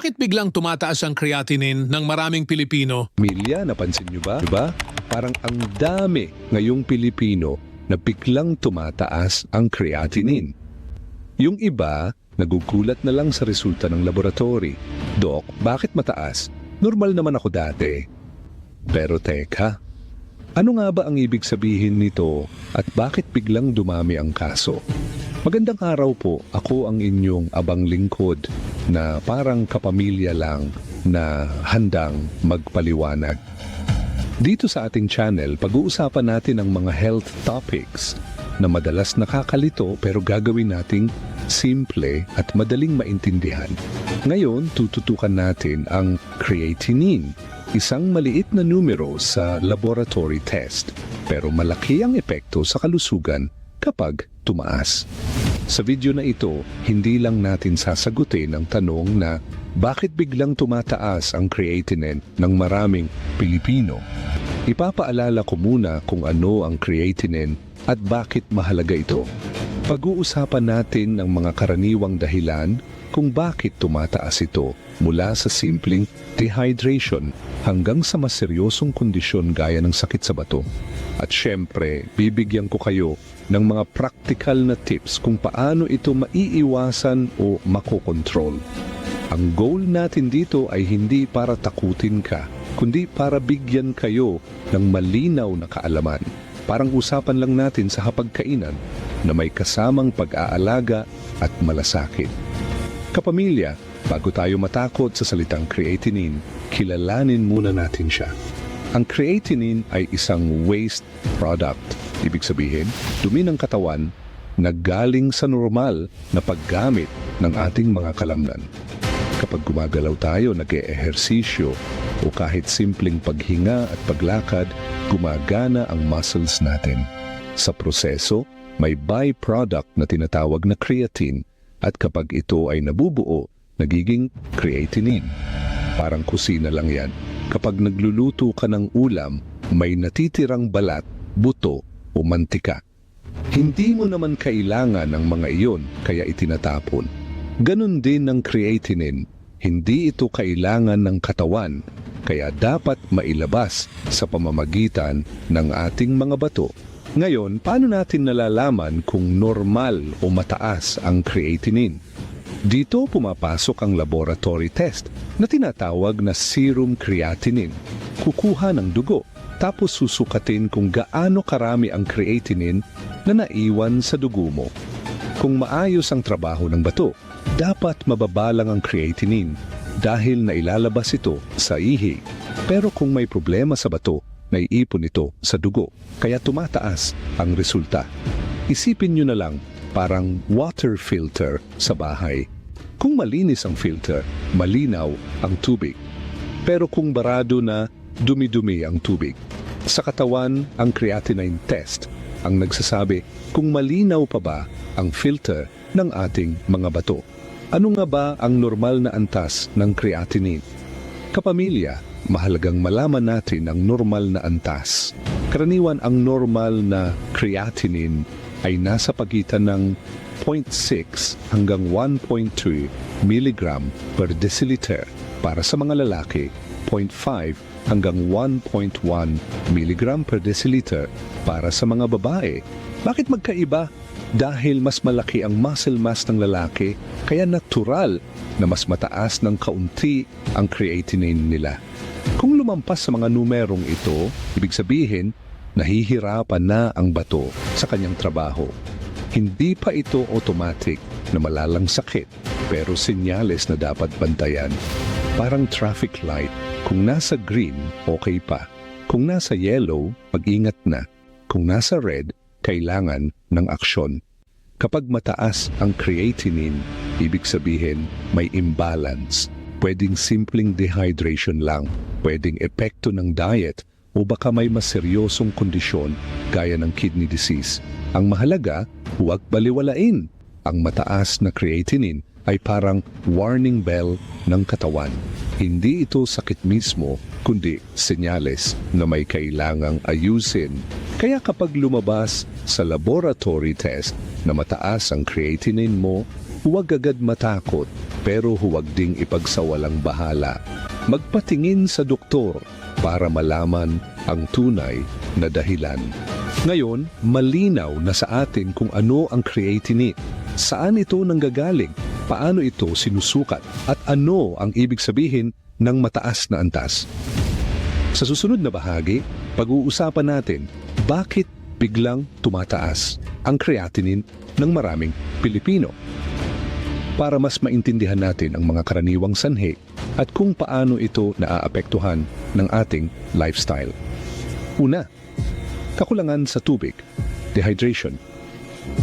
Bakit biglang tumataas ang creatinine ng maraming Pilipino? Milya, napansin nyo ba? Diba? Parang ang dami ngayong Pilipino na biglang tumataas ang creatinine. Yung iba, nagugulat na lang sa resulta ng laboratory. Dok, bakit mataas? Normal naman ako dati. Pero teka, ano nga ba ang ibig sabihin nito at bakit biglang dumami ang kaso? Magandang araw po, ako ang inyong abang lingkod na parang kapamilya lang na handang magpaliwanag. Dito sa ating channel, pag-uusapan natin ang mga health topics na madalas nakakalito pero gagawin nating simple at madaling maintindihan. Ngayon, tututukan natin ang creatinine, isang maliit na numero sa laboratory test pero malaki ang epekto sa kalusugan kapag tumaas. Sa video na ito, hindi lang natin sasagutin ang tanong na bakit biglang tumataas ang creatinine ng maraming Pilipino. Ipapaalala ko muna kung ano ang creatinine at bakit mahalaga ito. Pag-uusapan natin ang mga karaniwang dahilan kung bakit tumataas ito mula sa simpleng dehydration hanggang sa mas seryosong kondisyon gaya ng sakit sa bato. At syempre, bibigyan ko kayo ng mga practical na tips kung paano ito maiiwasan o makokontrol. Ang goal natin dito ay hindi para takutin ka, kundi para bigyan kayo ng malinaw na kaalaman. Parang usapan lang natin sa hapagkainan na may kasamang pag-aalaga at malasakit. Kapamilya, bago tayo matakot sa salitang creatinine, kilalanin muna natin siya. Ang creatinine ay isang waste product. Ibig sabihin, dumi ng katawan na galing sa normal na paggamit ng ating mga kalamnan. Kapag gumagalaw tayo, nag-eehersisyo o kahit simpleng paghinga at paglakad, gumagana ang muscles natin. Sa proseso, may byproduct na tinatawag na creatine at kapag ito ay nabubuo, nagiging creatinine. Parang kusina lang yan. Kapag nagluluto ka ng ulam, may natitirang balat, buto o mantika. Hindi mo naman kailangan ng mga iyon kaya itinatapon. Ganon din ang creatinine. Hindi ito kailangan ng katawan kaya dapat mailabas sa pamamagitan ng ating mga bato. Ngayon, paano natin nalalaman kung normal o mataas ang creatinine? Dito pumapasok ang laboratory test na tinatawag na serum creatinine. Kukuha ng dugo, tapos susukatin kung gaano karami ang creatinine na naiwan sa dugo mo. Kung maayos ang trabaho ng bato, dapat mababa lang ang creatinine dahil nailalabas ito sa ihi. Pero kung may problema sa bato, naiipon ito sa dugo, kaya tumataas ang resulta. Isipin nyo na lang, parang water filter sa bahay. Kung malinis ang filter, malinaw ang tubig. Pero kung barado na, dumi-dumi ang tubig. Sa katawan, ang creatinine test ang nagsasabi kung malinaw pa ba ang filter ng ating mga bato. Ano nga ba ang normal na antas ng creatinine? Kapamilya, mahalagang malaman natin ang normal na antas. Karaniwan ang normal na creatinine ay nasa pagitan ng 0.6 hanggang 1.2 mg per deciliter. Para sa mga lalaki, 0.5 hanggang 1.1 mg per deciliter para sa mga babae. Bakit magkaiba? Dahil mas malaki ang muscle mass ng lalaki, kaya natural na mas mataas ng kaunti ang creatinine nila. Kung lumampas sa mga numerong ito, ibig sabihin, nahihirapan na ang bato sa kanyang trabaho. Hindi pa ito automatic na malalang sakit, pero senyales na dapat bantayan. Parang traffic light, kung nasa green, okay pa. Kung nasa yellow, mag-ingat na. Kung nasa red, kailangan ng aksyon. Kapag mataas ang creatinine, ibig sabihin may imbalance. Pwedeng simpleng dehydration lang, pwedeng epekto ng diet, o baka may mas seryosong kondisyon gaya ng kidney disease. Ang mahalaga, huwag baliwalain. Ang mataas na creatinine ay parang warning bell ng katawan. Hindi ito sakit mismo, kundi senyales na may kailangang ayusin. Kaya kapag lumabas sa laboratory test na mataas ang creatinine mo, huwag agad matakot. pero huwag ding ipagsawalang bahala. Magpatingin sa doktor para malaman ang tunay na dahilan. Ngayon, malinaw na sa atin kung ano ang creatinine, saan ito nanggagaling, paano ito sinusukat, at ano ang ibig sabihin ng mataas na antas. Sa susunod na bahagi, pag-uusapan natin bakit biglang tumataas ang creatinine ng maraming Pilipino. Para mas maintindihan natin ang mga karaniwang sanhi at kung paano ito naaapektuhan ng ating lifestyle. Una, kakulangan sa tubig, dehydration.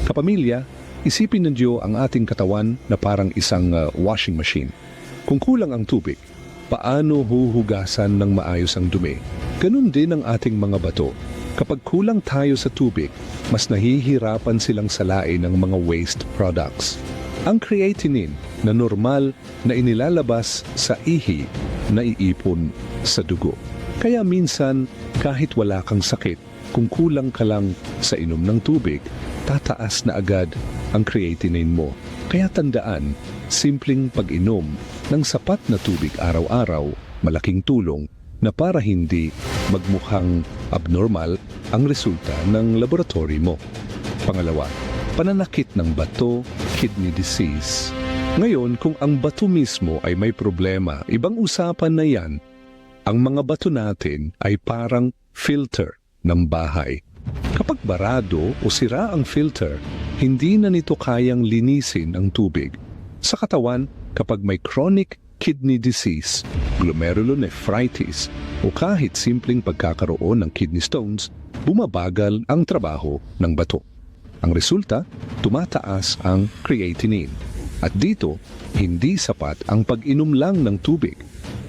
Kapamilya, isipin ninyo ang ating katawan na parang isang washing machine. Kung kulang ang tubig, paano huhugasan ng maayos ang dumi? Ganun din ang ating mga bato. Kapag kulang tayo sa tubig, mas nahihirapan silang salain ng mga waste products. Ang creatinine na normal na inilalabas sa ihi, naiipon sa dugo. Kaya minsan, kahit wala kang sakit, kung kulang ka lang sa inom ng tubig, tataas na agad ang creatinine mo. Kaya tandaan, simpleng pag-inom ng sapat na tubig araw-araw, malaking tulong na para hindi magmukhang abnormal ang resulta ng laboratory mo. Pangalawa, pananakit ng bato, kidney disease. Ngayon, kung ang bato mismo ay may problema, ibang usapan na yan. Ang mga bato natin ay parang filter ng bahay. Kapag barado o sira ang filter, hindi na nito kayang linisin ang tubig. Sa katawan, kapag may chronic kidney disease, glomerulonephritis, o kahit simpleng pagkakaroon ng kidney stones, bumabagal ang trabaho ng bato. Ang resulta, tumataas ang creatinine. At dito, hindi sapat ang pag-inom lang ng tubig.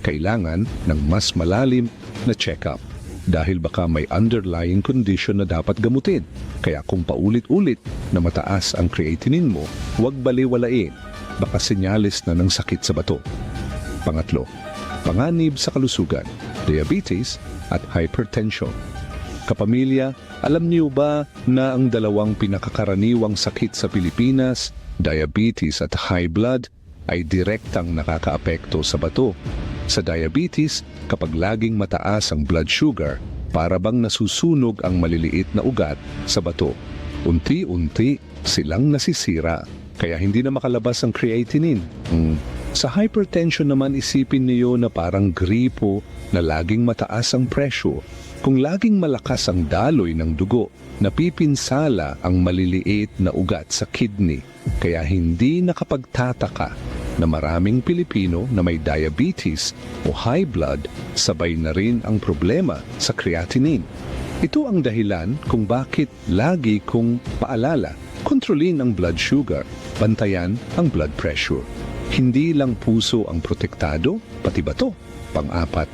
Kailangan ng mas malalim na check-up dahil baka may underlying condition na dapat gamutin. Kaya kung paulit-ulit na mataas ang creatinine mo, huwag baliwalain. Baka senyales na ng sakit sa bato. Pangatlo, panganib sa kalusugan, diabetes at hypertension. Kapamilya, alam niyo ba na ang dalawang pinakakaraniwang sakit sa Pilipinas, diabetes at high blood, ay direktang nakakaapekto sa bato? Sa diabetes, kapag laging mataas ang blood sugar, para bang nasusunog ang maliliit na ugat sa bato. Unti-unti silang nasisira, kaya hindi na makalabas ang creatinine. Sa hypertension naman, isipin niyo na parang gripo na laging mataas ang pressure. Kung laging malakas ang daloy ng dugo, napipinsala ang maliliit na ugat sa kidney. Kaya hindi nakapagtataka na maraming Pilipino na may diabetes o high blood, sabay na rin ang problema sa creatinine. Ito ang dahilan kung bakit lagi kong paalala, kontrolin ang blood sugar, bantayan ang blood pressure. Hindi lang puso ang protektado, pati bato. Pang-apat,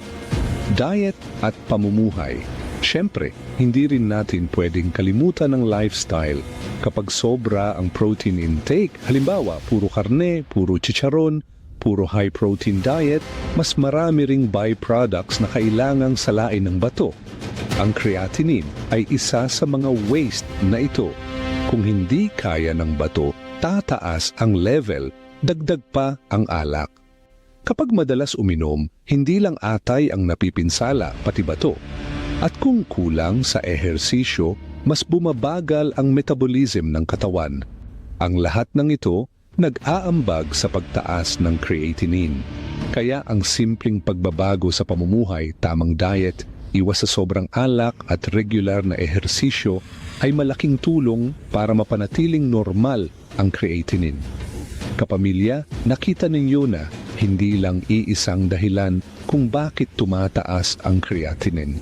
diet at pamumuhay. Siyempre, hindi rin natin pwedeng kalimutan ang lifestyle. Kapag sobra ang protein intake, halimbawa, puro karne, puro chicharon, puro high-protein diet, mas marami ring byproducts na kailangang salain ng bato. Ang creatinine ay isa sa mga waste na ito. Kung hindi kaya ng bato, tataas ang level, dagdag pa ang alak. Kapag madalas uminom, hindi lang atay ang napipinsala, pati bato. At kung kulang sa ehersisyo, mas bumabagal ang metabolism ng katawan. Ang lahat ng ito, nag-aambag sa pagtaas ng creatinine. Kaya ang simpleng pagbabago sa pamumuhay, tamang diet, iwas sa sobrang alak at regular na ehersisyo ay malaking tulong para mapanatiling normal ang creatinine. Kapamilya, nakita ninyo na hindi lang iisang dahilan kung bakit tumataas ang creatinine.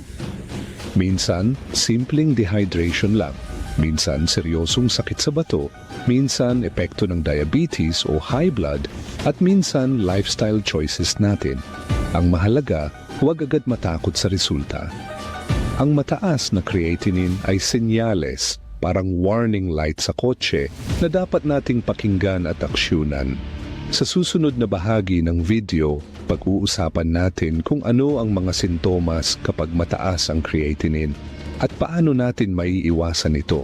Minsan, simpleng dehydration lang. Minsan, seryosong sakit sa bato. Minsan, epekto ng diabetes o high blood. At minsan, lifestyle choices natin. Ang mahalaga, huwag agad matakot sa resulta. Ang mataas na creatinine ay senyales, parang warning light sa kotse na dapat nating pakinggan at aksyonan. Sa susunod na bahagi ng video, pag-uusapan natin kung ano ang mga sintomas kapag mataas ang creatinine at paano natin maiiwasan ito.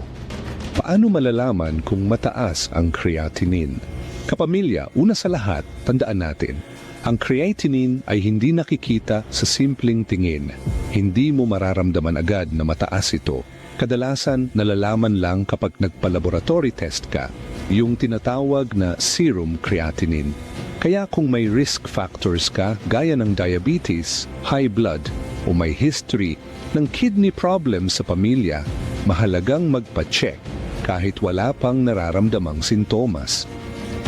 Paano malalaman kung mataas ang creatinine? Kapamilya, una sa lahat, tandaan natin, ang creatinine ay hindi nakikita sa simpleng tingin. Hindi mo mararamdaman agad na mataas ito. Kadalasan, nalalaman lang kapag nagpa-laboratory test ka, yung tinatawag na serum creatinine. Kaya kung may risk factors ka gaya ng diabetes, high blood, o may history ng kidney problems sa pamilya, mahalagang magpa-check kahit wala pang nararamdamang sintomas.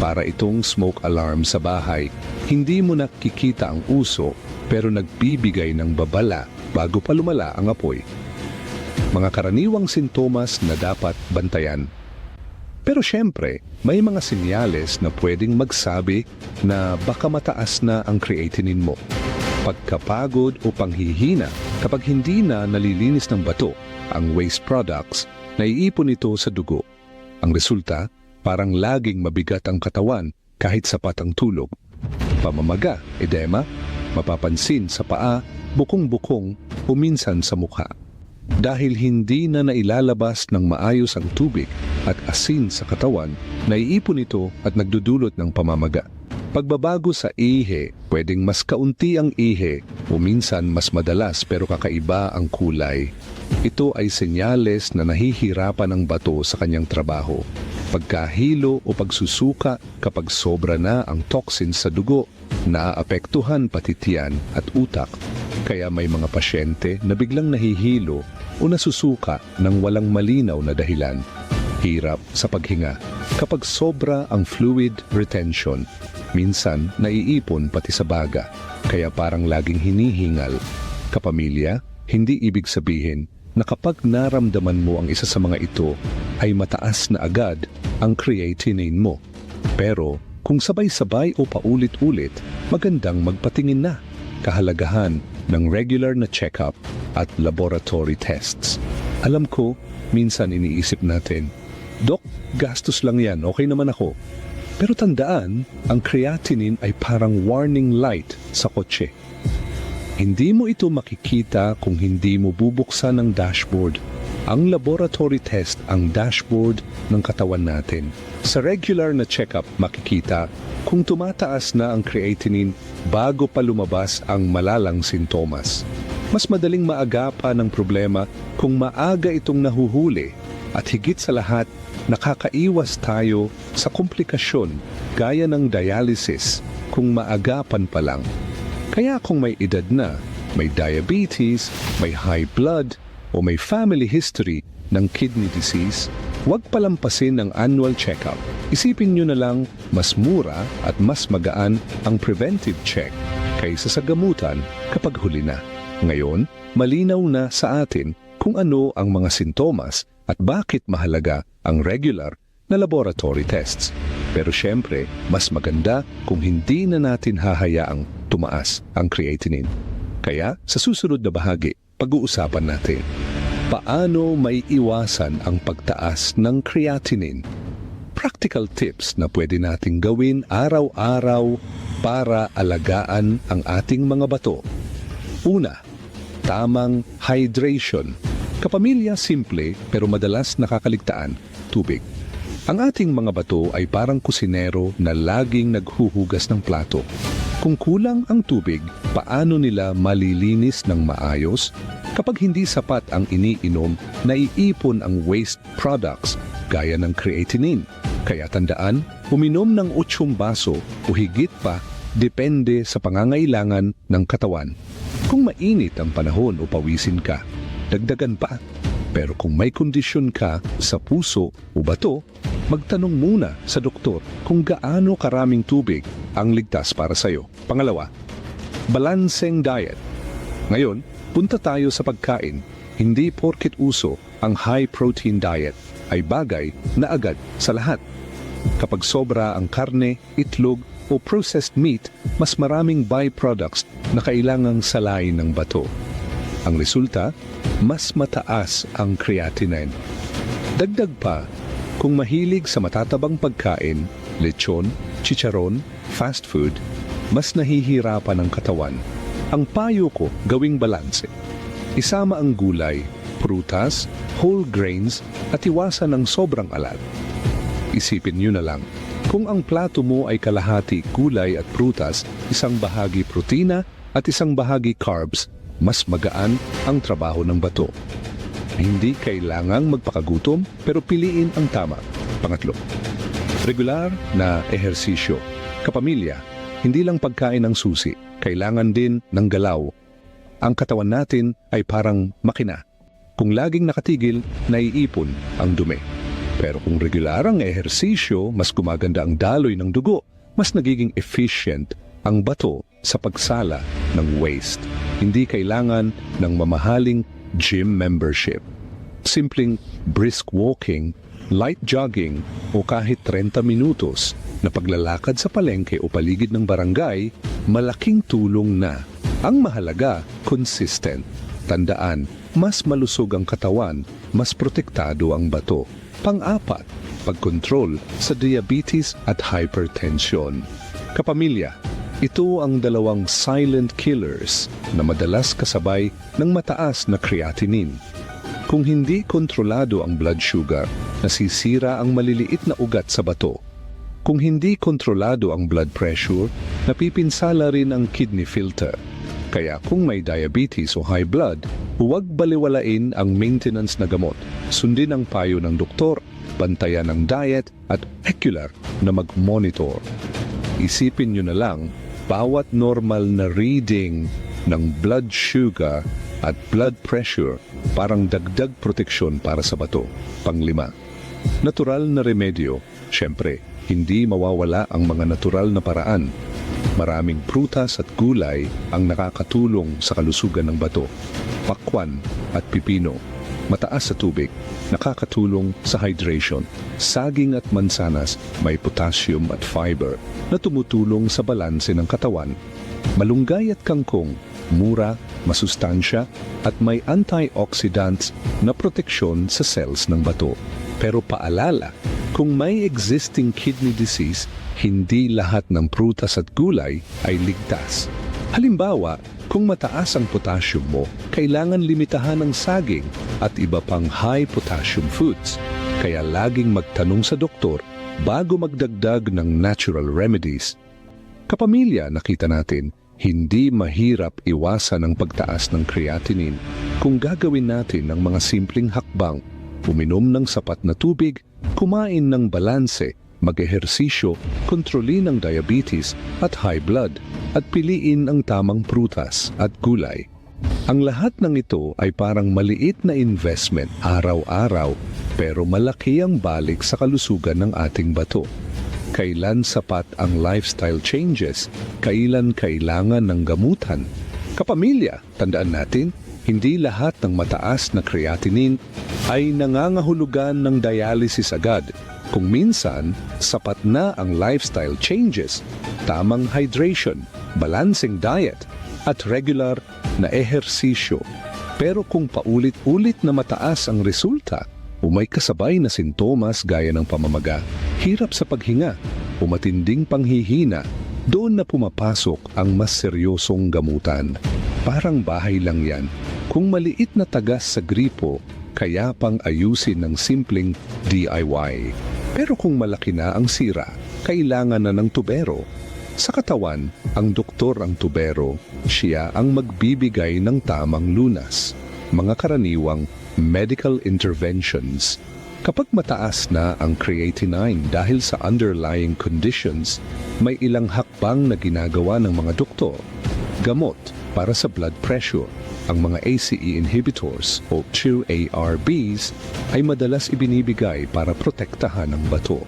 Para itong smoke alarm sa bahay, hindi mo nakikita ang uso pero nagbibigay ng babala bago pa lumala ang apoy. Mga karaniwang sintomas na dapat bantayan. Pero syempre, may mga senyales na pwedeng magsabi na baka mataas na ang creatinine mo. Pagkapagod o panghihina kapag hindi na nalilinis ng bato ang waste products, naiipon ito sa dugo. Ang resulta, parang laging mabigat ang katawan kahit sapat ang tulog. Pamamaga, edema, mapapansin sa paa, bukong-bukong o minsan sa mukha. Dahil hindi na nailalabas ng maayos ang tubig at asin sa katawan, naiipon ito at nagdudulot ng pamamaga. Pagbabago sa ihi, pwedeng mas kaunti ang ihi o minsan mas madalas pero kakaiba ang kulay. Ito ay senyales na nahihirapan ang bato sa kanyang trabaho. Pagkahilo o pagsusuka kapag sobra na ang toxin sa dugo, naaapektuhan pati tiyan at utak. Kaya may mga pasyente na biglang nahihilo o nasusuka ng walang malinaw na dahilan. Hirap sa paghinga kapag sobra ang fluid retention. Minsan, naiipon pati sa baga, kaya parang laging hinihingal. Kapamilya, hindi ibig sabihin na kapag naramdaman mo ang isa sa mga ito, ay mataas na agad ang creatinine mo. Pero, kung sabay-sabay o paulit-ulit, magandang magpatingin na. Kahalagahan ng regular na check-up at laboratory tests. Alam ko, minsan iniisip natin, Dok, gastos lang yan, okay naman ako. Pero tandaan, ang creatinine ay parang warning light sa kotse. Hindi mo ito makikita kung hindi mo bubuksan ang dashboard. Ang laboratory test ang dashboard ng katawan natin. Sa regular na check-up makikita kung tumataas na ang creatinine bago pa lumabas ang malalang sintomas. Mas madaling maagapan ang problema kung maaga itong nahuhuli at higit sa lahat, nakakaiwas tayo sa komplikasyon gaya ng dialysis kung maagapan pa lang. Kaya kung may edad na, may diabetes, may high blood, o may family history ng kidney disease, huwag palampasin ang annual check-up. Isipin nyo na lang mas mura at mas magaan ang preventive check kaysa sa gamutan kapag huli na. Ngayon, malinaw na sa atin kung ano ang mga sintomas at bakit mahalaga ang regular na laboratory tests. Pero syempre, mas maganda kung hindi na natin hahayaang tumaas ang creatinine. Kaya sa susunod na bahagi, pag-uusapan natin, paano may iwasan ang pagtaas ng creatinine? Practical tips na pwede nating gawin araw-araw para alagaan ang ating mga bato. Una, tamang hydration. Kapamilya, simple pero madalas nakakaligtaan, tubig. Ang ating mga bato ay parang kusinero na laging naghuhugas ng plato. Kung kulang ang tubig, paano nila malilinis ng maayos? Kapag hindi sapat ang iniinom, naiipon ang waste products gaya ng creatinine. Kaya tandaan, uminom ng 8 baso o higit pa depende sa pangangailangan ng katawan. Kung mainit ang panahon o pawisin ka, dagdagan pa. Pero kung may kondisyon ka sa puso o bato, magtanong muna sa doktor kung gaano karaming tubig ang ligtas para sa'yo. Pangalawa, balancing diet. Ngayon, punta tayo sa pagkain. Hindi porket uso ang high-protein diet ay bagay na agad sa lahat. Kapag sobra ang karne, itlog o processed meat, mas maraming byproducts na kailangang salain ng bato. Ang resulta, mas mataas ang creatinine. Dagdag pa, kung mahilig sa matatabang pagkain, lechon, chicharon, fast food, mas nahihirapan ang katawan. Ang payo ko, gawing balanse. Isama ang gulay, prutas, whole grains at iwasan ng sobrang alat. Isipin nyo na lang, Kung ang plato mo ay kalahati gulay at prutas, isang bahagi protina at isang bahagi carbs, mas magaan ang trabaho ng bato. Hindi kailangang magpakagutom pero piliin ang tama. Pangatlo, regular na ehersisyo. Kapamilya, hindi lang pagkain ng susi, kailangan din ng galaw. Ang katawan natin ay parang makina. Kung laging nakatigil, naiipon ang dumi. Pero kung regular ang ehersisyo, mas gumaganda ang daloy ng dugo, mas nagiging efficient ang bato sa pagsala ng waste. Hindi kailangan ng mamahaling gym membership. Simpleng brisk walking, light jogging o kahit 30 minutos na paglalakad sa palengke o paligid ng barangay, malaking tulong na. Ang mahalaga, consistent. Tandaan, mas malusog ang katawan, mas protektado ang bato. Pang-apat, pagkontrol sa diabetes at hypertension. Kapamilya, ito ang dalawang silent killers na madalas kasabay ng mataas na creatinine. Kung hindi kontrolado ang blood sugar, nasisira ang maliliit na ugat sa bato. Kung hindi kontrolado ang blood pressure, napipinsala rin ang kidney filter. Kaya kung may diabetes o high blood, huwag baliwalain ang maintenance na gamot. Sundin ang payo ng doktor, bantayan ang diet at regular na mag-monitor. Isipin nyo na lang, bawat normal na reading ng blood sugar at blood pressure parang dagdag proteksyon para sa bato. Panglima, natural na remedyo. Siyempre, hindi mawawala ang mga natural na paraan. Maraming prutas at gulay ang nakakatulong sa kalusugan ng bato. Pakwan at pipino, mataas sa tubig, nakakatulong sa hydration. Saging at mansanas may potassium at fiber na tumutulong sa balanse ng katawan. Malunggay at kangkong, mura, masustansya at may antioxidants na proteksyon sa cells ng bato. Pero paalala, kung may existing kidney disease, hindi lahat ng prutas at gulay ay ligtas. Halimbawa, kung mataas ang potassium mo, kailangan limitahan ang saging at iba pang high potassium foods. Kaya laging magtanong sa doktor bago magdagdag ng natural remedies. Kapamilya, nakita natin, hindi mahirap iwasan ang pagtaas ng creatinine kung gagawin natin ang mga simpleng hakbang, uminom ng sapat na tubig, kumain ng balanse, mag-ehersisyo, kontrolin ang diabetes at high blood, at piliin ang tamang prutas at gulay. Ang lahat ng ito ay parang maliit na investment araw-araw, pero malaki ang balik sa kalusugan ng ating bato. Kailan sapat ang lifestyle changes? Kailan kailangan ng gamutan? Kapamilya, tandaan natin, hindi lahat ng mataas na creatinine ay nangangahulugan ng dialysis agad. Kung minsan, sapat na ang lifestyle changes, tamang hydration, balancing diet, at regular na ehersisyo. Pero kung paulit-ulit na mataas ang resulta, o may kasabay na sintomas gaya ng pamamaga, hirap sa paghinga, o matinding panghihina, doon na pumapasok ang mas seryosong gamutan. Parang bahay lang yan. Kung maliit na tagas sa gripo, kaya pang ayusin ng simpleng DIY. Pero kung malaki na ang sira, kailangan na ng tubero. Sa katawan, ang doktor ang tubero, siya ang magbibigay ng tamang lunas. Mga karaniwang medical interventions. Kapag mataas na ang creatinine dahil sa underlying conditions, may ilang hakbang na ginagawa ng mga doktor. Gamot para sa blood pressure. Ang mga ACE inhibitors o true ARBs ay madalas ibinibigay para protektahan ang bato.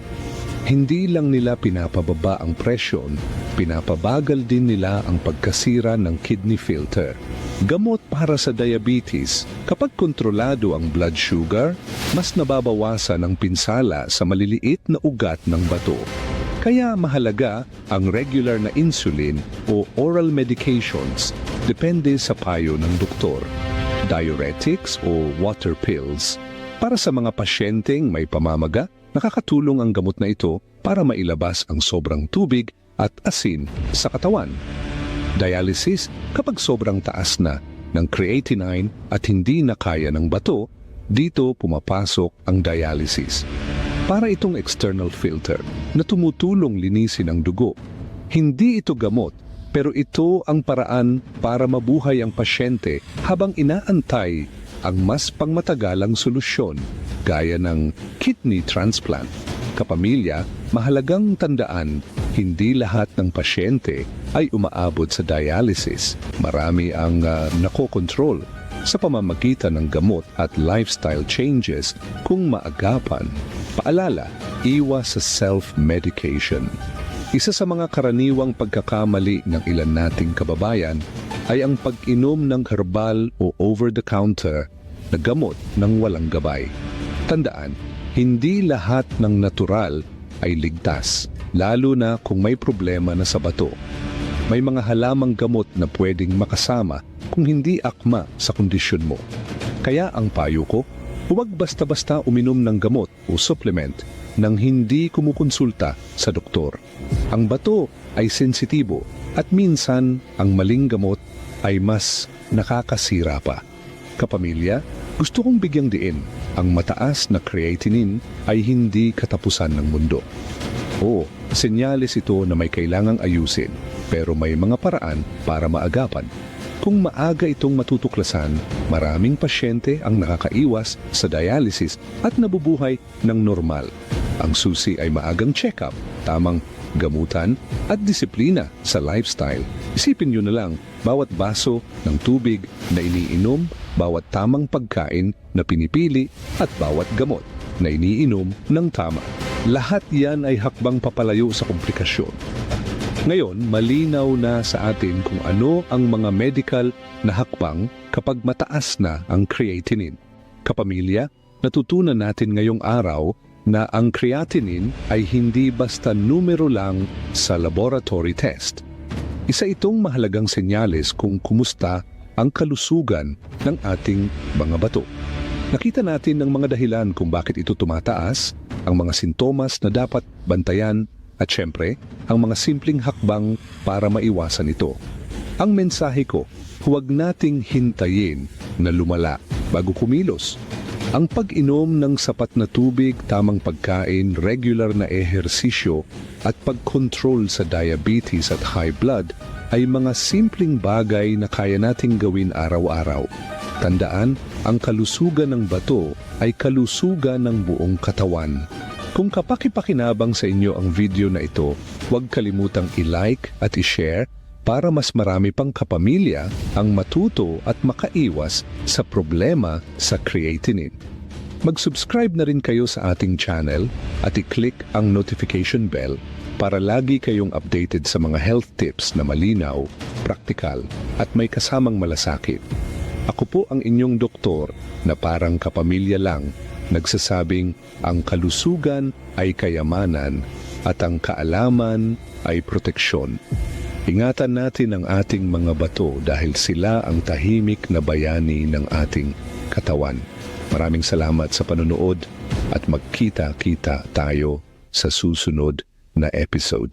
Hindi lang nila pinapababa ang presyon, pinapabagal din nila ang pagkasira ng kidney filter. Gamot para sa diabetes, kapag kontrolado ang blood sugar, mas nababawasan ang pinsala sa maliliit na ugat ng bato. Kaya mahalaga ang regular na insulin o oral medications, depende sa payo ng doktor. Diuretics o water pills. Para sa mga pasyenteng may pamamaga, nakakatulong ang gamot na ito para mailabas ang sobrang tubig at asin sa katawan. Dialysis, kapag sobrang taas na ng creatinine at hindi na kaya ng bato, dito pumapasok ang dialysis. Para itong external filter na tumutulong linisin ang dugo. Hindi ito gamot, pero ito ang paraan para mabuhay ang pasyente habang inaantay ang mas pangmatagalang solusyon gaya ng kidney transplant. Kapamilya, mahalagang tandaan, hindi lahat ng pasyente ay umaabot sa dialysis. Marami ang nakokontrol sa pamamagitan ng gamot at lifestyle changes kung maagapan. Paalala, iwas sa self-medication. Isa sa mga karaniwang pagkakamali ng ilan nating kababayan ay ang pag-inom ng herbal o over-the-counter na gamot ng walang gabay. Tandaan, hindi lahat ng natural ay ligtas, lalo na kung may problema na sa bato. May mga halamang gamot na pwedeng makasama kung hindi akma sa kondisyon mo. Kaya ang payo ko, huwag basta-basta uminom ng gamot o supplement nang hindi kumukonsulta sa doktor. Ang bato ay sensitibo at minsan ang maling gamot ay mas nakakasira pa. Kapamilya, gusto kong bigyang diin, ang mataas na creatinine ay hindi katapusan ng mundo. Oo, senyales ito na may kailangang ayusin, pero may mga paraan para maagapan. Kung maaga itong matutuklasan, maraming pasyente ang nakakaiwas sa dialysis at nabubuhay ng normal. Ang susi ay maagang check-up, tamang gamutan at disiplina sa lifestyle. Isipin nyo na lang, bawat baso ng tubig na iniinom, bawat tamang pagkain na pinipili at bawat gamot na iniinom ng tama. Lahat yan ay hakbang papalayo sa komplikasyon. Ngayon, malinaw na sa atin kung ano ang mga medical na hakbang kapag mataas na ang creatinine. Kapamilya, natutunan natin ngayong araw na ang creatinine ay hindi basta numero lang sa laboratory test. Isa itong mahalagang senyales kung kumusta ang kalusugan ng ating mga bato. Nakita natin ang mga dahilan kung bakit ito tumataas, ang mga sintomas na dapat bantayan at syempre, ang mga simpleng hakbang para maiwasan ito. Ang mensahe ko, huwag nating hintayin na lumala bago kumilos. Ang pag-inom ng sapat na tubig, tamang pagkain, regular na ehersisyo at pag-control sa diabetes at high blood ay mga simpleng bagay na kaya nating gawin araw-araw. Tandaan, ang kalusugan ng bato ay kalusugan ng buong katawan. Kung kapaki-pakinabang sa inyo ang video na ito, huwag kalimutang i-like at i-share para mas marami pang kapamilya ang matuto at makaiwas sa problema sa creatinine. Mag-subscribe na rin kayo sa ating channel at i-click ang notification bell para lagi kayong updated sa mga health tips na malinaw, praktikal at may kasamang malasakit. Ako po ang inyong doktor na parang kapamilya lang, nagsasabing ang kalusugan ay kayamanan at ang kaalaman ay proteksyon. Ingatan natin ang ating mga bato dahil sila ang tahimik na bayani ng ating katawan. Maraming salamat sa panonood at magkita-kita tayo sa susunod na episode.